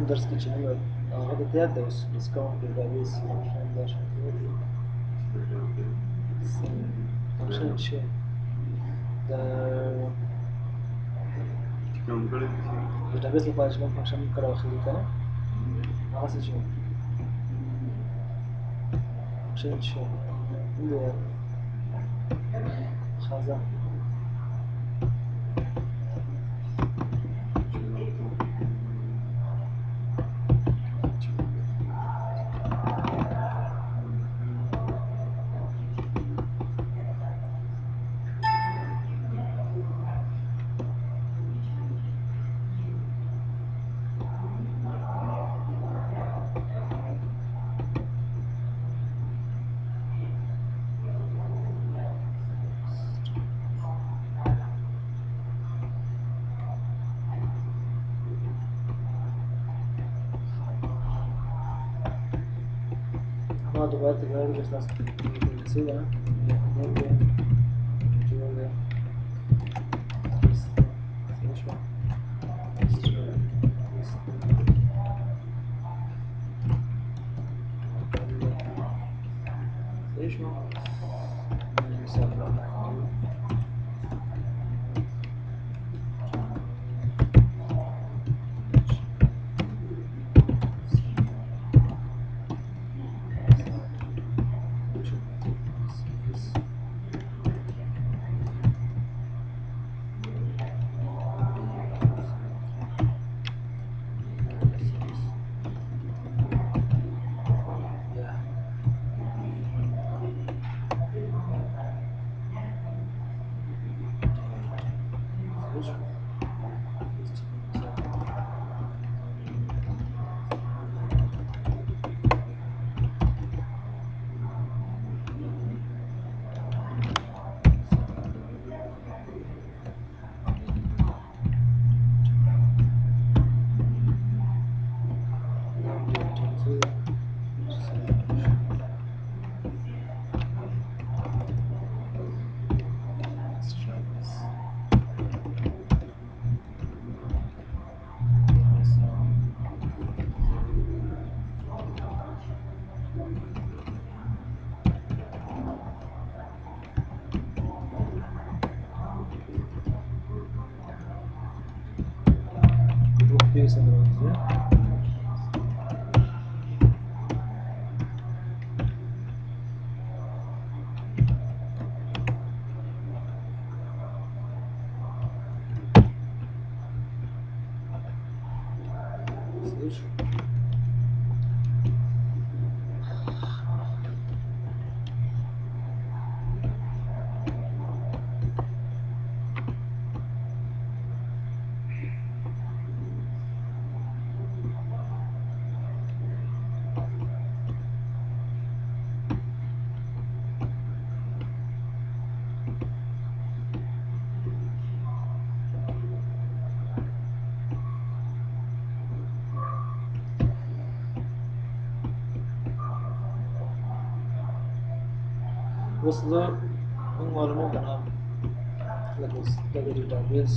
درس کې چې موږ هغه د یاد دی اوس ډسکاونټ ډیټابیس فنکشن دا شامل دي فنکشن چې د ډیټابیس لپاره چې کوم فنکشن موږ کار اخلي کنه هغه څه چې فنکشن چې د خزانه ما دوباره تکرار بشه تاسو څه ده Essa música. اوس زه موږ معلومه کنه لکه د ډیټابیس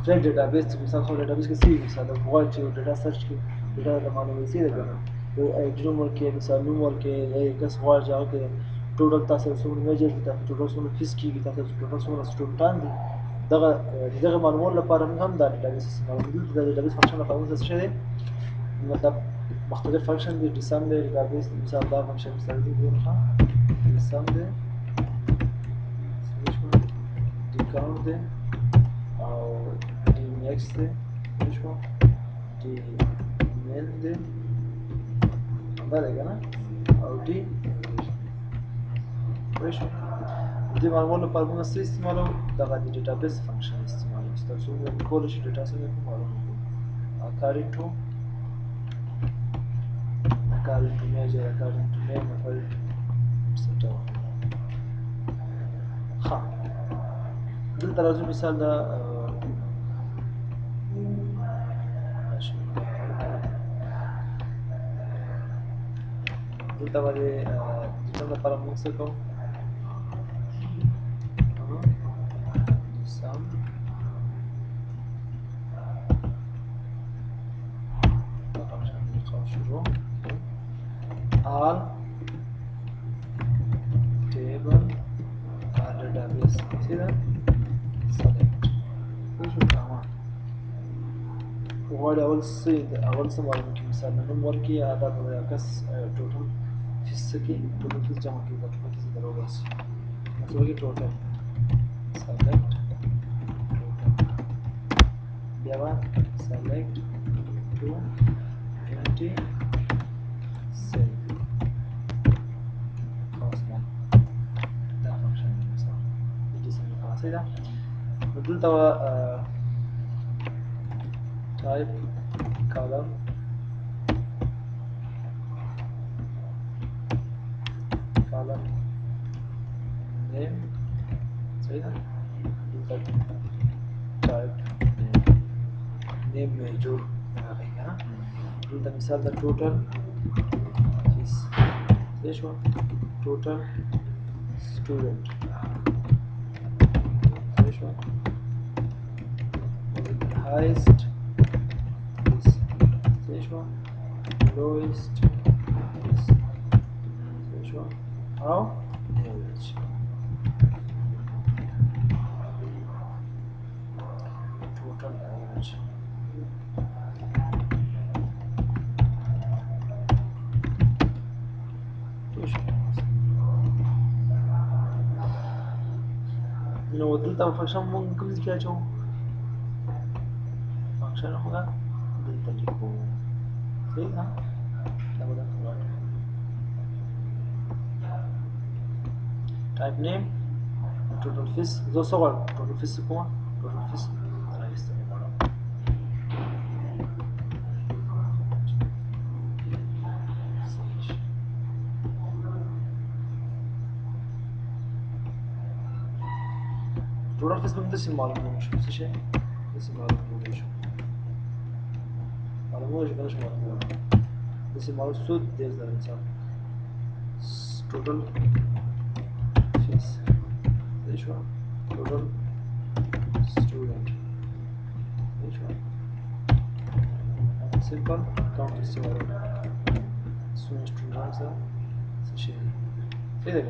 فرند ډیټابیس چې مثال خو ډیټابیس کې سی مثال د غواړي چې ډیټا سرچ کې ډیټا د معلومات سی ده کنه یو آیډي نوم ورکړي مثال نوم ورکړي یا کس غواړي چې هغه کې ټوټل تاسو څومره میجر دي تاسو ټوټل څومره فیس کېږي تاسو ټوټل څومره سټوډنټان دي دغه معلومات لپاره موږ هم د ډیټابیس استعمالوو د ډیټابیس فنکشن لپاره موږ څه شي مطلب مختلف فنکشن دي ډیسم دی ډیټابیس مثال دا فنکشن مثال دی ګورخه ډیسم دی ډیکاونټ دی او ډی میکس دی شو ډی مین دی دا دی کنه او ډی شو دې معلومات لپاره موږ څه استعمالوو دغه د ډیټابیس فنکشن استعمالوو چې تاسو کولای شئ ډیټا څنګه معلومه کړئ according to measure according to name etc. ها دلته راځو مثال دا دلته باندې د څنګه لپاره موږ څه کوو sum all table or database. See that? Select. So should come on. What I will say, I will say معلومة كي مثال نمبر كي عدد وياكس total فيس كي total فيس جمع كي total فيس دارو بس. مسوي كي total. Select total. Biawa select to empty cell. Cosman. ده function مثال. يجي سمي خلاص كده. بدل توا type column name सही ना type name major लगाएंगे ना दूसरा मिसाल the total is this one total student this one highest is this one lowest is this one how average total average نو دلته فنکشن مونږ کوم ځای کې اچو فنکشن هغه دلته لیکو صحیح ده دا به type name total fees زه څه غواړم total fees کوم total fees راځي total fees به داسې معلومه شو څه شي داسې معلومه شو معلومه شو داسې معلومه داسې معلومه شو دې زره مثال total fees this one total student this one simple count is zero student answer such a see that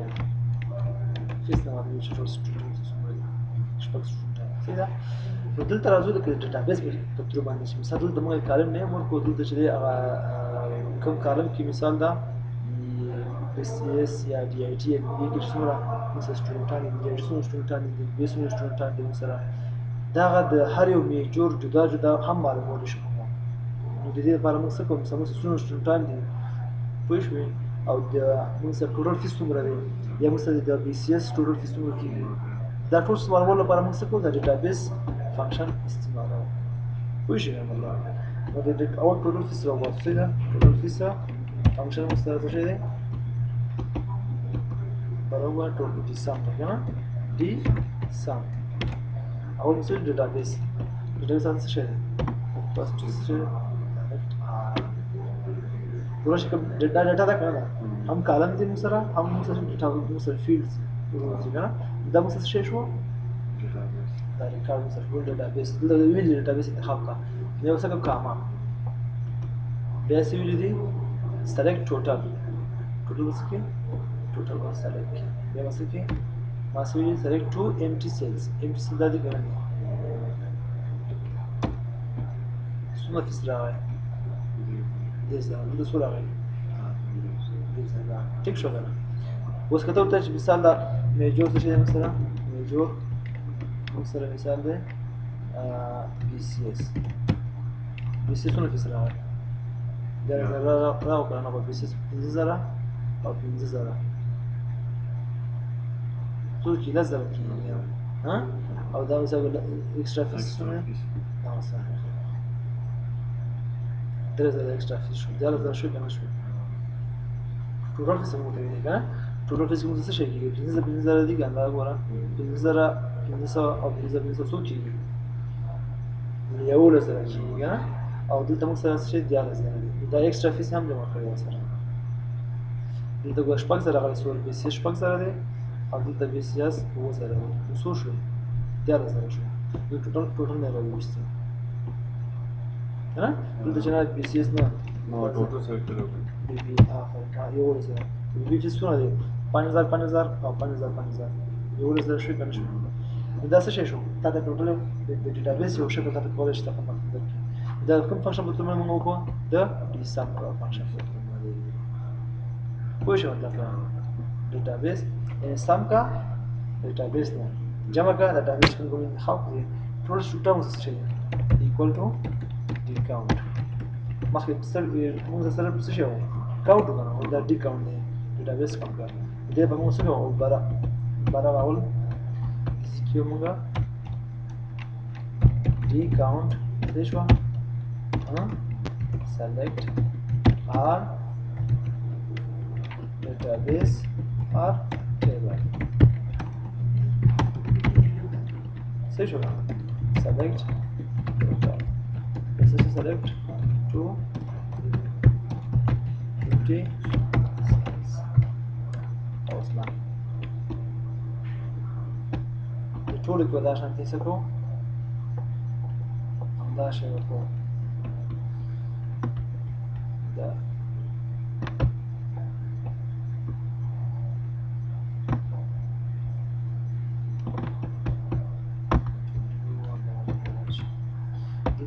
fees now we should students شپږ student see that نو دلته راځو د ډیټابیس په تر باندې چې مثال دلته موږ کالم نه ورکو دلته چې هغه کوم کالم کې مثال دا PCS یا DIT یا BA کې څومره مثلا سټوډنټان دي یا څومره سټوډنټان دي بیا څومره سټوډنټان دي مثلا دغه د هر یو میجور جدا جدا هم معلومول شي نو د دې لپاره موږ څه کوو مثلا څومره سټوډنټان دي پوه شوې او د موږ سره ټوټل فیس څومره دی یا موږ سره د BCS ټوټل فیس څومره کېږي دا ټول معلومول لپاره موږ څه کوو د ډیټابیس فنکشن استعمالوو پوه شوې والله نو د اول ټوټل فیس راوباسو څه ده ټوټل فیس فنکشن موږ سره څه شی دی बराबर total D सम है ना डी सम और दूसरे database answer है फर्स्ट से पूरा डेटा तक है ना हम कॉलम दे मुसरा हम डेटा मुसर फील्ड्स ठीक है ना ده मुसर شيء شو ده रिकॉर्ड मुसर फुल डेटाबेस ده وين डेटाबेस انتخاب का मैं उसका काम base use the select total बस के total was select there was okay must we select two empty cells that the given suma fisra this is what I this is check شو ده بس كتبت تاج مثال ده ميجور شيء مثلا ميجور مثال ده BCS suna fisra ده لا وكان ابو BCS زرا او زرا تو کی لازم کی ها او دا مثلا اکسترا فیس شونه اه صحیح درس اکسترا فیس شو دا لازم شو کنه شو ټوټل فیس مو ته دی کنه ټوټل فیس مو څه شي کیږي پنځه زره دی ګنده غوړه پنځه زره او پنځه څو کیږي یو لزر کیږي او دلته مو سره څه دی لازم دا اکسترا فیس هم جمع کړی سره دلته ګوښ پک سره غل سور بیس شپک سره دی او دلته BCS هو سره دی نو څو شو 11000 شو نو ټوټل نه راوځي ها دلته چې نه BCS نه نو ټوټل سره کړو بي آخر یو ورځ بي چې څونه دی 5000 5000 او 5000 5000 یو ورځ شو کنه شو دا څه شي شو تا د ټوټل د ډیټابیس یو شکل ته کولای شي تاسو مطلب دا کوم فنکشن به تاسو موږ وکړو د ډیسم فنکشن پوه شو مطلب ډیټابیس سم کا ډیټابیس نه جمع کا ډیټابیس کوم کوم انتخاب کړئ ټول شوټاوس شي equal to d count مخکې موږ سره څه شو کاونټ وکړو دا d count دی ډیټابیس کوم کا دې په موږ سره او بارا راول کیو موږ d count دې شو select r database or table صحیح شو select total this is select to 50 cells اوسلا د ټول کو دا شانتي سکو همدا شی وکړو دا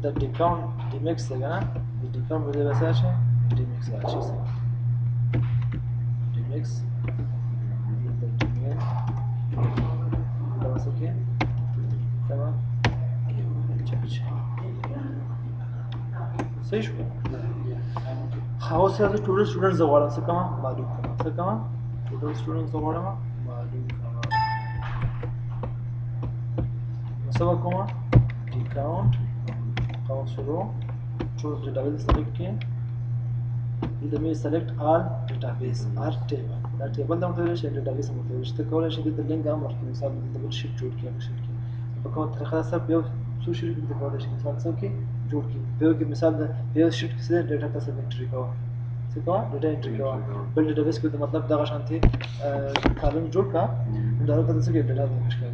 the decount demix देगा ना ये decount मुझे वैसा है demix है अच्छे से demix the domain वैसा क्या तमाम सही शो हाउ से तो total students जवाड़ा से कहाँ मालूम कहाँ से कहाँ total students जवाड़ा में मालूम कहाँ मतलब कहाँ decount count row choose database select के इधर में select all database or table دا table دا مطلب شي database مطلب شي ته کولای شي د لینک هم ورکړي مثال د بل شي جوړ کړي په کومه طریقه سره یو څو شي د کولای شي مثال څو کې جوړ کړي په یو کې مثال د یو شیټ کې څه ډیټا تاسو انټری کوو څه کوو ډیټا انټری کوو بل database کې مطلب دا شانتي کالم جوړ کا دا ته څه کې ډیټا مشکل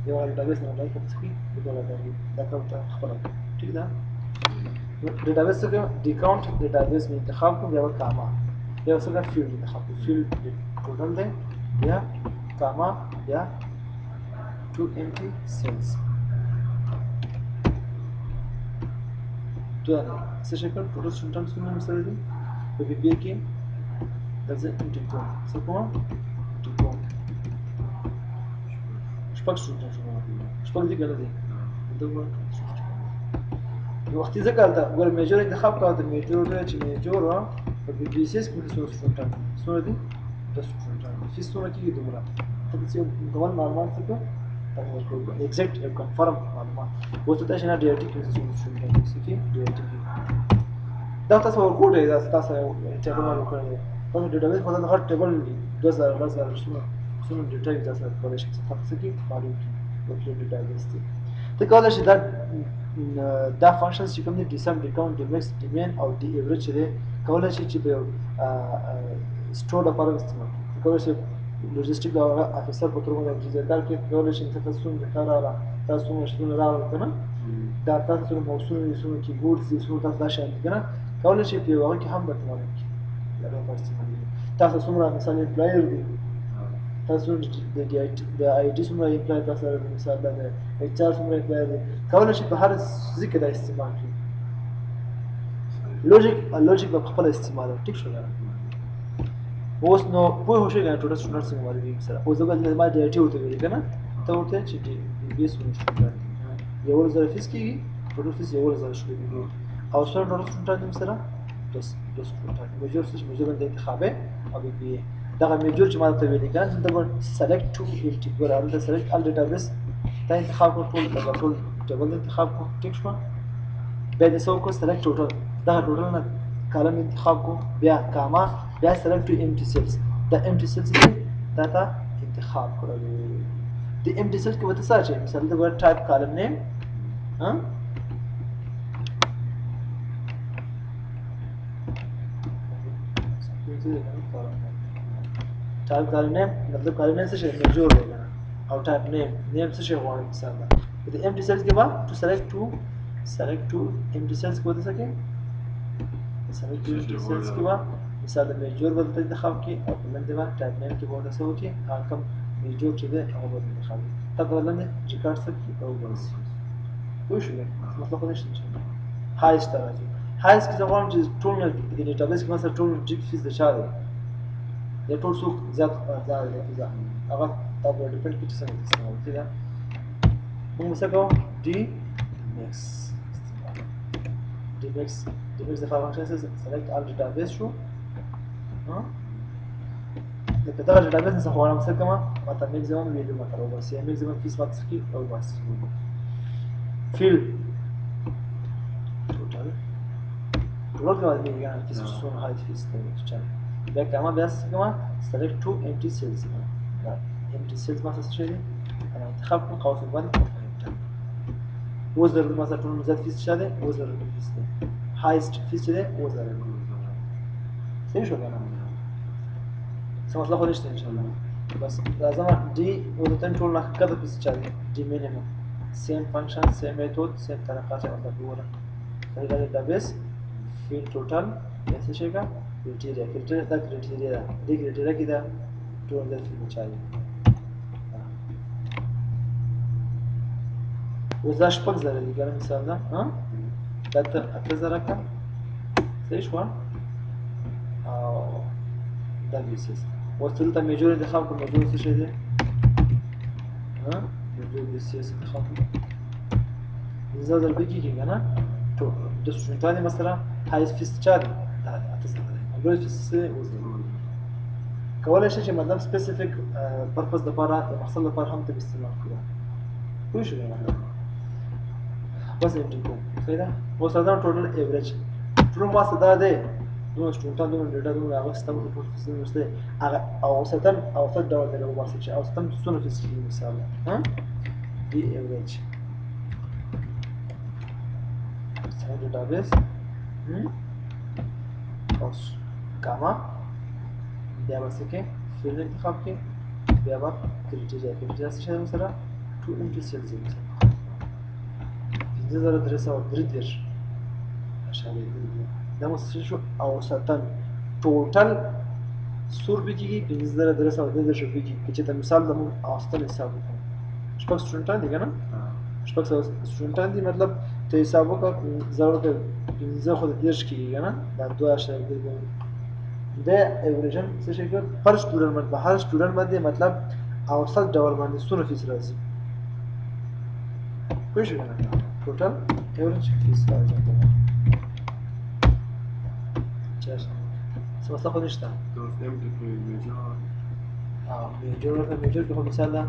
یو database نه راځي څه کې دا کوم خبره ठीक है डेटाबेस से डिकाउंट डेटाबेस में इंतखाब को या कामा या उसका फील्ड इंतखाब को फील्ड टोटल दे या कामा या टू एम्प्टी सेल्स तो ऐसे शक्ल टोटल स्टूडेंट्स में मिसाल दी तो बीबीए के दैट्स इट इंटिको सो को इंटिको شپږ स्टूडेंट्स شپږ دي ګل دي دغه وقتی ځکه دا ګور میجر انتخاب کاوه د میجر چې میجر په بي سي اس کې څو سټوډنټ سره دي د سټوډنټ فیس سره کې دومره ته چې ډول معلومات څه تاسو ایگزیکټ کنفرم معلومات وته تاسو نه ډیټ کې څه سټوډنټ څه کې ډیټ کې دا تاسو ورکوټه دا تاسو ټیبل مالو کړی تاسو ډیټابیس په دغه ټیبل 2000 څو ډیټا تاسو کولای شئ تاسو کې معلوم کړئ په ډیټابیس کې ته کولای شئ دا فنکشنز چې کوم دي ډیسم ډیکاونټ ډیمکس ډیمین او ډی ایوریج چې کولای شي چې په سټور لپاره استعمال کړي کولای شي لوجستیک افیسر په توګه د ځکار کې کولای شي تاسو څنګه کار را تاسو مشتون را کنه دا تاسو موصول یې کې ګورډ دي څو تاسو دا شامل کنه کولای شي په واقع کې هم به استعمال کړي دا په استعمال تاسو څومره مثلا امپلایر دي تاسو د آی ډي څومره امپلایر تاسو مثال دا اچ ار څومره امپلایر دي کولای شي په هر ذکر دا استعمال کړي لوجیک په خپل استعمال ټیک شو اوس نو په هوښه غواړي ټول سټوډنټ څنګه مالوي سره اوس دغه ما د ټي وته ویل کنه ته ورته چې دی بي اس ونه یو ځل فیس کیږي ټول فیس یو ځل شو کیږي او سره ټول سټوډنټ سره دوس سټوډنټ میجر څه میجر د انتخابه او بي دغه میجر چې ما ته ویل کنه دغه سلیکټ ټو انټی ګور او د سلیکټ ال ډیټابیس دا انتخاب ټول ټیبل انتخاب کو ټیک شو بیا د سو کو سلیکټ ټوټل دا ټوټل نه کالم انتخاب کو بیا کاما بیا سلیکټ ټو امپټی سیلز دا امپټی سیلز دا انتخاب کړو د امپټی سیلز کې وته څه چې مثلا د ورډ ټایپ کالم نیم ها ټایپ کالم نیم مطلب کالم نیم څه شي جوړ دی او ټایپ نیم څه شي غواړي مثلا د امپټی سیلز کې با ټو select to empty cells को दे सके select to empty cells के बाद مثال د میجور به دلته انتخاب کړي او په لاندې به ټایپ نیم کې به ورته څه وکړي هغه کوم میجور چې دی هغه به انتخاب کړي تا به لاندې ریکارډ څه کړي او وباسي پوه شولې مطلب خو نشته انشاءالله هایست ته راځي هایست کې زه غواړم چې ټول د ډیټابیس کې مثلا ټول جی فیس د چا دی یا ټول څوک زیات دی هغه تا به ډیپینډ کړي چې څنګه استعمال کړي دا موږ څه کوو ډي میکس ډیمکس د فانکشن سره سلیکټ ال ډیټابیس شو ها لکه دا ډیټابیس څخه غواړم څه کوم ماته میکسیمم ویلیو ماته راوباسي یا میکسیمم فیس ماته کی راوباسي فیل ټوټل کومه دی یعنی فیس څو هاي فیس ته چا دا کومه بیا څه کوم سلیکټ ټو امپټي سیلز دا امپټي سیلز ماته څه شي انا انتخاب کوم قوس باندې وزر مثلا ټول زیات فیس شاده وزر فیس ده هایست فیس ده وزر صحیح شو کنه څه مطلب نشته ان شاء الله بس لازم دي ولتن ټول نه کده فیس شاده دي مینیمم سیم فنکشن سیم میثود سیم طریقه سے مطلب وره دا ډیټابیس فیل ټوټل څه شي کا کرایټیریا دا کرایټیریا دي کرایټیریا کې دا ټول د فیل چاله وزا شپږ زره دي ګره مثال ده ها دا ته اته زره کا صحیح شو او دا بیسیس وصل ته میجور انتخاب کوم میجور څه شي دي ها میجور بیسیس انتخاب زه در بګی کې کنه ټو د سټوډنټانو مثلا هایس فیس چا دي دا اته زره دي لو فیس وزن کولای شي چې مطلب سپیسیفیک پرپس د لپاره د مقصد لپاره هم ته استعمال کړو پوه شئ بس انټر کوم خیره اوس دا ټوټل ایوریج ټول واسطه دا دی نو سټوډنټانو د ډیټا دوه هغه ستاسو ټول فیس نشته هغه او ستن او څه ډول دی نو واسطه چې او ستن څونه فیس کې مثال ها دی ایوریج څنګه ډیټابیس اوس کاما بیا واسه کې فیلډ انتخاب کې بیا وا کرایټیریا څه شی سره ټو انټو سیلز زه زره درې سوه درې دېرش اشاریه درې دا مو څه شو او ستن ټوټل څو روپۍ کېږي پنځه زره درې سوه درې دېرش روپۍ کېږي که چېرته مثال د موږ اوسطن حساب وکړو شپږ سټوډنټان دي که نه شپږ سوه سټوډنټان دي مطلب ته حساب وکړه زره روپۍ پنځه خو د دېرش کېږي که نه دا دوه اشاریه درې د ایوریجن څه شي کړ هر سټوډنټ باندې هر سټوډنټ باندې مطلب اوسط ډول باندې څونه فیس راځي پوه شئ کنه ټوټل ایوریج فیس راځي چا څه مطلب خو نشته میجور کې خو مثال ده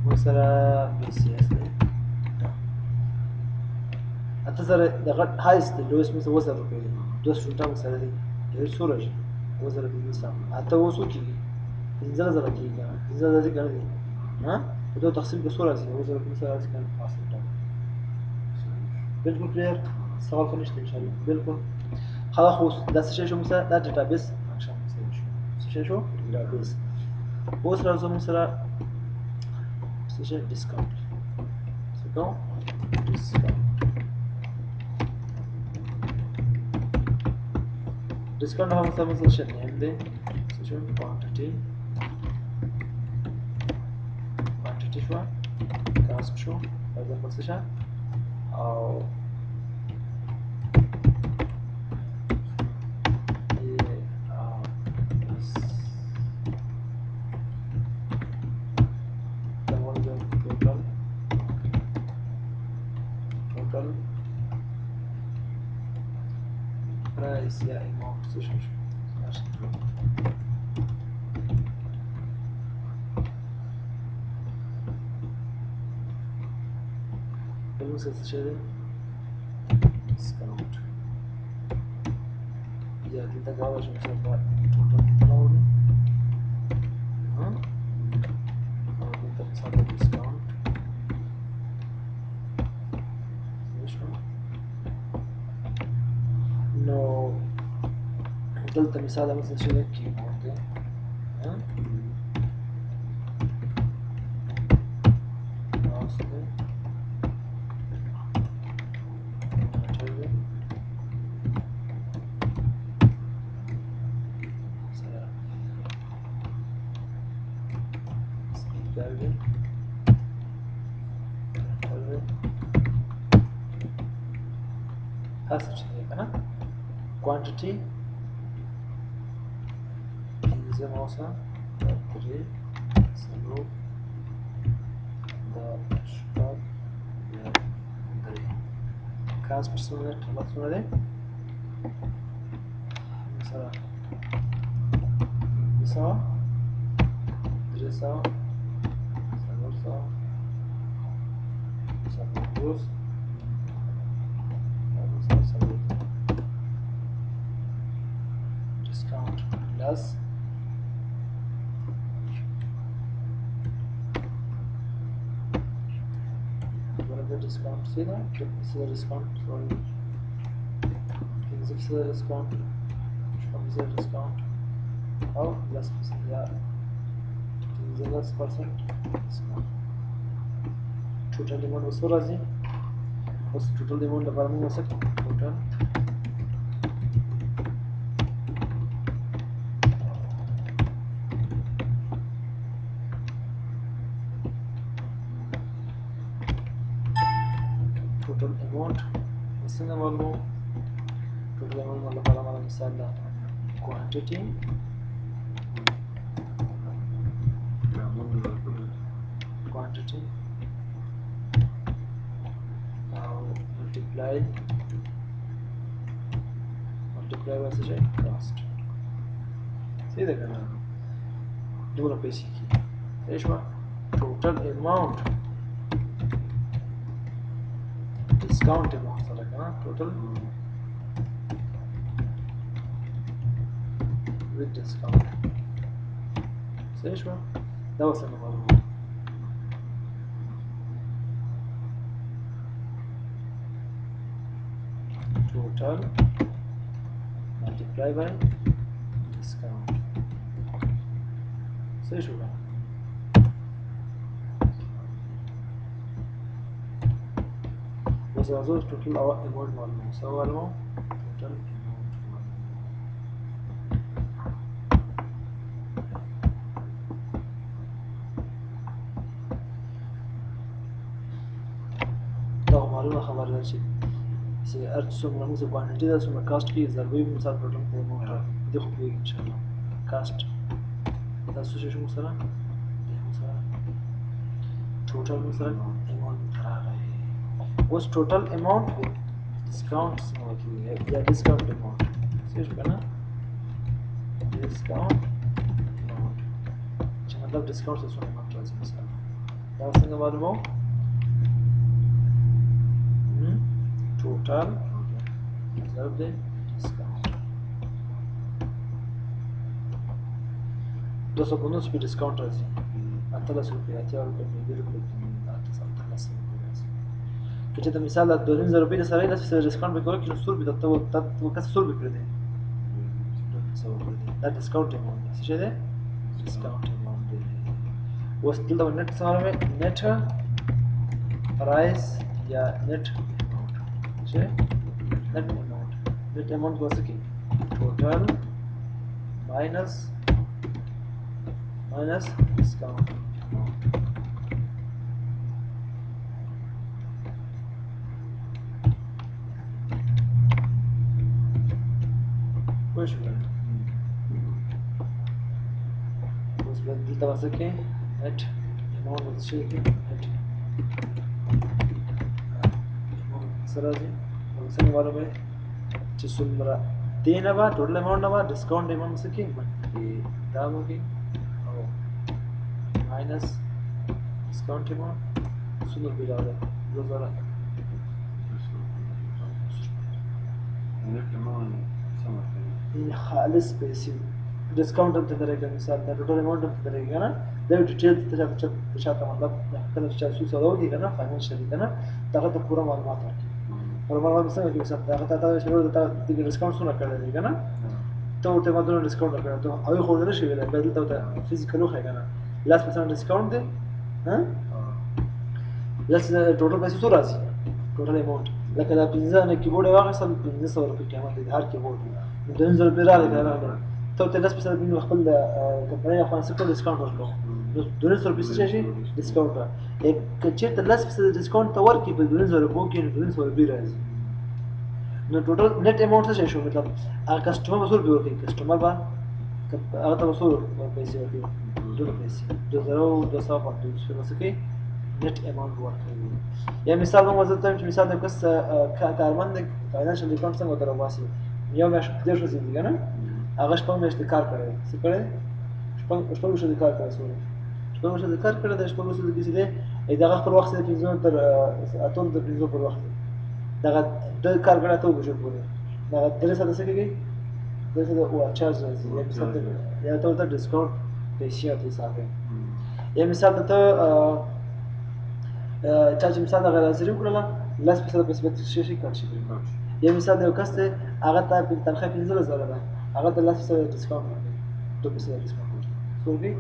موږ سره BCS دی اته زره د غټ هایست دی لویس مثلا وزر روپۍ دی دوه سټوډنټان سره دي یو څو راځي وزر روپۍ مثال اته اوس کېږي پنځه زره کېږي پنځه زره ګڼه دي ها په دوه تقسیم کې څو راځي وزر روپۍ مثال راځي کنه خاص بالکل کلیر سوال خو نشته ان شاء الله بالکل خلا خو دا څه شی شو مثلا دا ډیټابیس فنکشن څه شی شو ډیټابیس اوس راځو موږ سره څه شی ډیسکاونټ څه کوم ډیسکاونټ هم مثلا څه نیم دی څه شو کوانټیټي شو کاسک شو دا څه شي او total price یا amount څه شو بلوز څه شي discount یا دلته کاوه چې مثلا ټوټل تراوړي ها او دلته مثلا discount نو دلته مثال مثلا شي کیبورډ دی ها ماوس دی دی هڅه چې دی که نه کوانټیټي پنځه اوسه درې څلور دا شپږ بیا درې کاس پر څومره دی قیمت څومره دی مثلا 200 300 400 400 discount plus whatever discount see that this is a discount sorry this is a discount this is a discount how less percent yeah this is less percent discount total amount was razi was total amount لپاره موږ څه total total amount څنګه معلومو total amount لپاره موږ مثال دا quantity quantity multiply by such a cost see the kana دوره پیسې کی ايش ما total amount discount amount سره کنه total with discount ايش ما دا وصلنا معلومه total multiply by discount صحیح شو بس ازو total amount معلومه سوال مو total amount دا معلومه خبر ده چې هر څومره موږ کوانټیټي دا څومره کاست کې ضربې مثال ټوټل په اماونټ دې خو پیږي ان شاء الله کاست دا څه شي موږ سره ټوټل موږ سره اماونټ راغی اوس ټوټل اماونټ ډسکاونټ څنګه کیږي یا ډسکاونټ اماونټ څه شي کنه ډسکاونټ اماونټ چې مطلب ډسکاونټ څه څومره اماونټ راځي مثلا دا څنګه معلومو total ضرب دی discount 250 पे डिस्काउंट राजी 18 रुपये 80 रुपये 90 रुपये 18 रुपये राजी कि तो मिसाल 2000 रुपये ده سره د डिस्काउंट به کوي چې 100 रुपये ته کس 100 रुपये کړی دی دا डिस्काउंट اماونټ څه دی डिस्काउंट اماونټ دی اوس دلته نت سره نت پرایس یا نت net amount was okay total minus discount amount which one was delta was okay net amount was okay net سرازي څنګه معلومه چې څومره دینه با ټول اماونټ نه با ډسکاونټ اماونټ څه کې باندې دا وګي او ماینس ډسکاونټ اماونټ څومره بلاله 2000 خالص پیسې ډسکاونټ ته درېږي مثال دا ټول اماونټ ته درېږي نه دا ډیټیل ته چاته مطلب کله چې تاسو سره ودی کنه فاینانشل کنه دا ته پوره معلومات ورکړي پرمختګ څنګه کې مثلا دا ته شروع د ډسکاونټ څونه کړی دی کنه ته ورته ماته ډسکاونټ کړی ته او خو نه شي ویل بدل ته فزیکل خو کنه لاس مثلا ډسکاونټ دی ها لاس ټوټل پیسې څو راځي ټوټل اماونټ لکه دا 15 نه کیبورډ واخیستل 1500 روپۍ قیمت دی هر کیبورډ 2000 روپۍ راغلی ته لاس مثلا خپل د کمپنۍ افغانستان ډسکاونټ ورکړو نو 1200 څه شي ډیسکاونټ یک چیرته 10% ډیسکاونټ ته ورکړي په 1200 روپو کې 1200 روپۍ راځي نو ټوټل نت اماونټ څه شي مطلب هغه کسٹمر وصول به ورکړي کسٹمر به هغه ته وصول پیسې ورکړي ډېر پیسې 2250 په مسکه نت اماونټ ورکړي یا مثال کوم زه ته چې مثال د کس کارمند فاینانشل اکاونټ څنګه درو واسي یو مې دې شو زیږي نه هغه شپږ میاشتې کار کړی څه کړی شپږ میاشتې کار کړی سوري شپږ میاشتې کار کړی د شپږ میاشتې کې دې دغه خپل وخت کې پنځه تر اتم د پنځه پر وخت دغه د کار کړی ته وګورئ پورې دغه درې ساعته څه کېږي درې ساعته او چارج راځي یا مثال یا ته ډیسکاونټ پیسې ته حساب یا مثال ته چا چې مثال هغه حاضري وکړله 10% په سبت شي کار شي یا مثال یو کس ته هغه ته په تنخواه 15000 ده هغه ته 10% ډیسکاونټ ورکړي 2% ډیسکاونټ ورکړي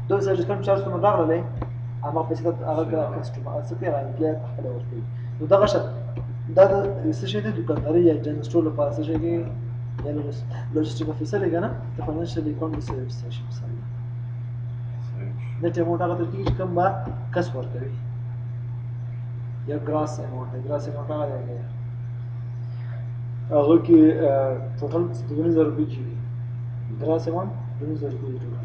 2% ډیسکاونټ چارج کوم راغله اما پیسې هغه کسټمر څه پیرا امپلای خپل ورکړي نو دا غش دا څه شي د دکانداري یا جنرال سٹور لپاره څه شي کې یا لوجستیک افیسر دی کنه ته فاینانشل اکاونټ سرویس شي مثلا نت اماونټ هغه ته کې کوم با کس ورکوي یا ګراس اماونټ هغه دی هغه کې ټوټل 2000 روپۍ کېږي ګراس اماونټ 2000 روپۍ ټوټل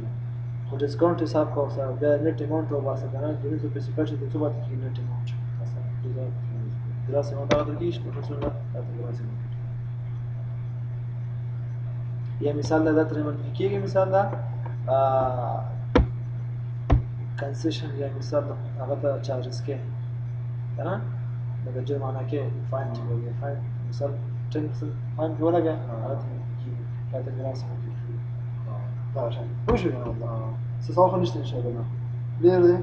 خو ډیسکاونټ حساب کوو سره بیا نت اماونټ وباسه کنه 2000 پیسې پاتې د څه باندې کې نت اماونټ ګراس اماونټ هغه کې ټوټل څنګه ګراس اماونټ یا مثال دا تر منفي کېږي مثال دا کنسیشن یا مثال هغه ته چارجز کې کنه د جرمانه کې فاین چې وي فاین مثال 10% فاین ولګا هغه ته کېږي ګراس اماونټ دا شان پوه شو څه څه خو نشته ان شاء الله ډېر دی